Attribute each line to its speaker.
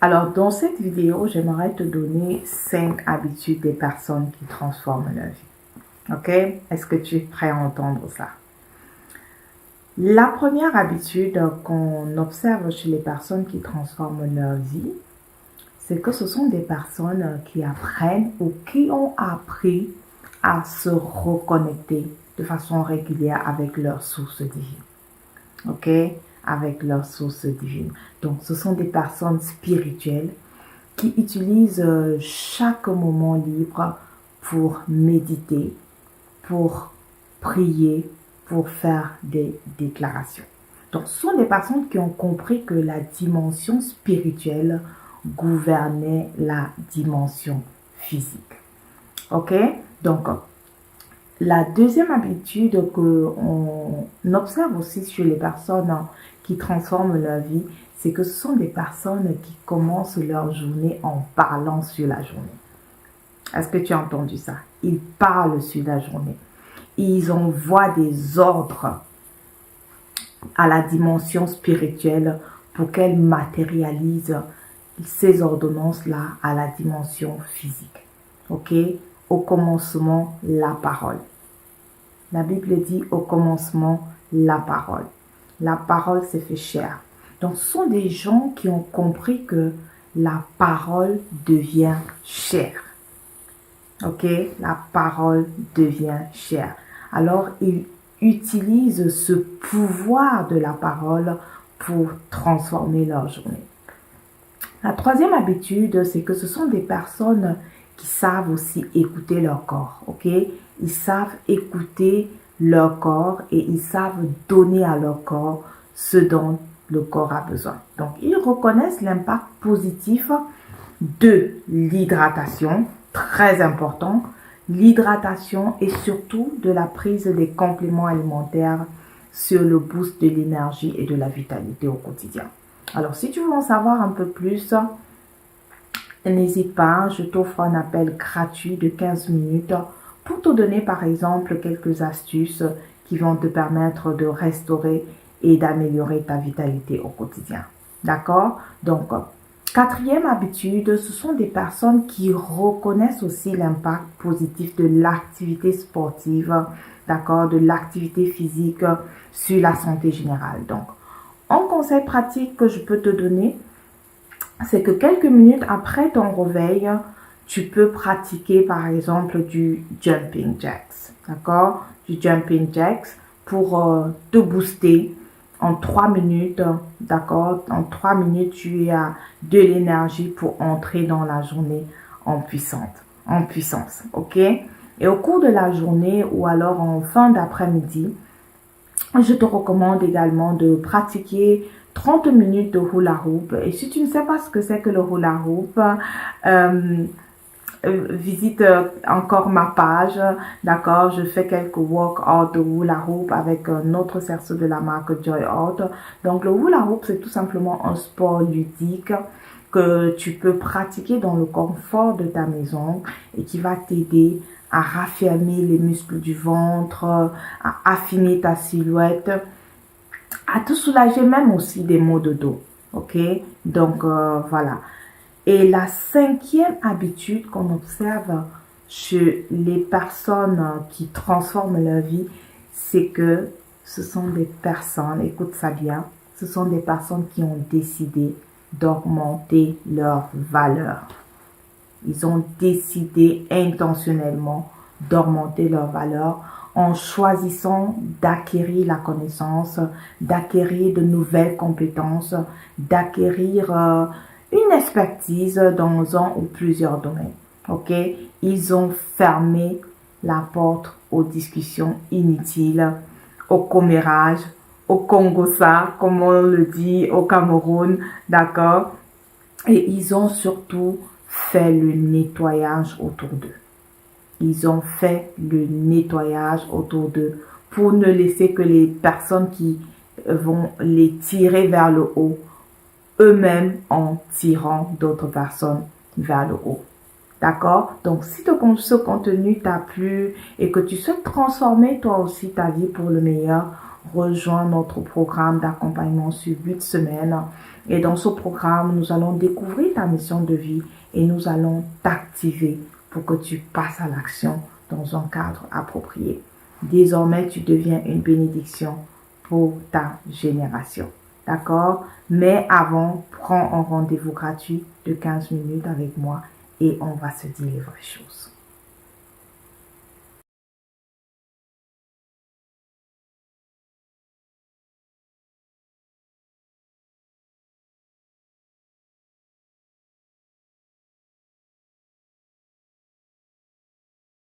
Speaker 1: Alors, dans cette vidéo, j'aimerais te donner 5 habitudes des personnes qui transforment leur vie. Ok? Est-ce que tu es prêt à entendre ça? La première habitude qu'on observe chez les personnes qui transforment leur vie, c'est que ce sont des personnes qui apprennent ou qui ont appris à se reconnecter de façon régulière avec leur source divine. Ok? Avec leur source divine. Donc, ce sont des personnes spirituelles qui utilisent chaque moment libre pour méditer, pour prier, pour faire des déclarations. Donc, ce sont des personnes qui ont compris que la dimension spirituelle gouvernait la dimension physique. Ok? Donc, la deuxième habitude qu'on observe aussi chez les personnes qui transforment leur vie, c'est que ce sont des personnes qui commencent leur journée en parlant sur la journée. Est-ce que tu as entendu ça? Ils parlent sur la journée. Ils envoient des ordres à la dimension spirituelle pour qu'elle matérialise ces ordonnances-là à la dimension physique. Ok? Au commencement, la parole. La Bible dit au commencement, la parole. La parole s'est fait chair. Donc, ce sont des gens qui ont compris que la parole devient chair. Ok? La parole devient chair. Alors, ils utilisent ce pouvoir de la parole pour transformer leur journée. La troisième habitude, c'est que ce sont des personnes qui savent aussi écouter leur corps, ok? Ils savent écouter leur corps et ils savent donner à leur corps ce dont le corps a besoin. Donc, ils reconnaissent l'impact positif de l'hydratation, très important, l'hydratation et surtout de la prise des compléments alimentaires sur le boost de l'énergie et de la vitalité au quotidien. Alors, si tu veux en savoir un peu plus, n'hésite pas, je t'offre un appel gratuit de 15 minutes pour te donner par exemple quelques astuces qui vont te permettre de restaurer et d'améliorer ta vitalité au quotidien. D'accord? Donc, quatrième habitude, ce sont des personnes qui reconnaissent aussi l'impact positif de l'activité sportive, d'accord, de l'activité physique sur la santé générale. Donc, un conseil pratique que je peux te donner, c'est que quelques minutes après ton réveil, tu peux pratiquer par exemple du jumping jacks, d'accord? Du jumping jacks pour te booster en 3 minutes, d'accord? En 3 minutes, tu as de l'énergie pour entrer dans la journée en puissance, ok? Et au cours de la journée ou alors en fin d'après-midi, je te recommande également de pratiquer 30 minutes de hula hoop. Et si tu ne sais pas ce que c'est que le hula hoop, visite encore ma page, d'accord? Je fais quelques workouts de hula hoop avec un autre cerceau de la marque Joy Out. Donc le hula hoop, c'est tout simplement un sport ludique que tu peux pratiquer dans le confort de ta maison et qui va t'aider à raffermir les muscles du ventre, à affiner ta silhouette, à te soulager même aussi des maux de dos. Ok? Donc, voilà. Et la cinquième habitude qu'on observe chez les personnes qui transforment leur vie, c'est que ce sont des personnes, écoute ça bien, ce sont des personnes qui ont décidé d'augmenter leur valeur. Ils ont décidé intentionnellement d'augmenter leur valeur en choisissant d'acquérir la connaissance, d'acquérir de nouvelles compétences, d'acquérir une expertise dans un ou plusieurs domaines. Ok? Ils ont fermé la porte aux discussions inutiles, au commérage, au Congossa, comme on le dit au Cameroun, d'accord? Et ils ont surtout fait le nettoyage autour d'eux. Ils ont fait le nettoyage autour d'eux pour ne laisser que les personnes qui vont les tirer vers le haut, eux-mêmes en tirant d'autres personnes vers le haut. D'accord? Donc, si ce contenu t'a plu et que tu souhaites transformer toi aussi ta vie pour le meilleur, rejoins notre programme d'accompagnement sur 8 semaines. Et dans ce programme, nous allons découvrir ta mission de vie et nous allons t'activer pour que tu passes à l'action dans un cadre approprié. Désormais, tu deviens une bénédiction pour ta génération. D'accord? Mais avant, prends un rendez-vous gratuit de 15 minutes avec moi et on va se dire les vraies choses.